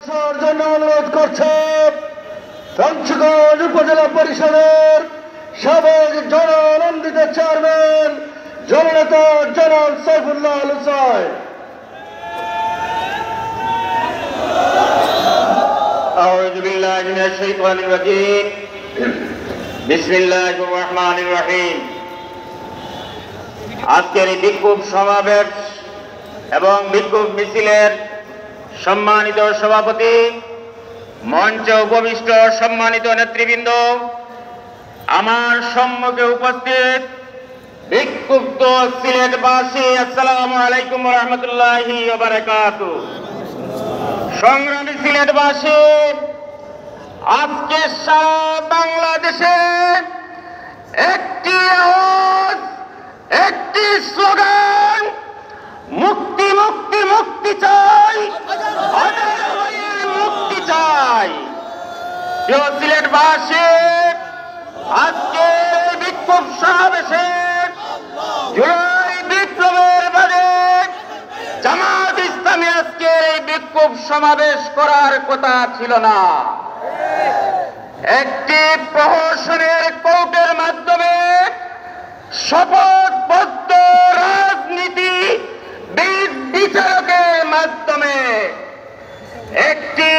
জন্য অনুরোধ করছে পঞ্চগড় উপজেলা পরিষদের সাবেক জননন্দিত চেয়ারম্যান জননেতা জনাব সাইফুল্লাহ আলু সাহেব। أعوذ بالله من الشيطان الرجيم بسم الله الرحمن الرحيم। আজকের এই বিক্ষোভ সমাবেশ এবং বিক্ষোভ মিছিলের সম্মানিত সভাপতি, মঞ্চে উপবিষ্ট সম্মানিত নেতৃবৃন্দ, আমার সম্মুখে উপস্থিত বিক্ষুব্ধ সিলেটবাসী, আসসালামু আলাইকুম ওয়া রাহমাতুল্লাহি ওয়া বারাকাতুহু। সংগ্রামী সিলেটবাসী, আজকে সারা বাংলাদেশে একটি আওয়াজ, একটি স্লোগান, মুক্তি মুক্তি মুক্তি চাই, মুক্তি চাই। প্রিয় সিলেটবাসী, আজকে বিক্ষোভ সমাবেশে জুলাই বিপ্লবের বাদে জামাত ইসলামী আজকে এই বিক্ষোভ সমাবেশ করার কথা ছিল না। একটি প্রহসনের কোর্টের মাধ্যমে শপথবদ্ধ রাজনীতি বিচারকের মাধ্যমে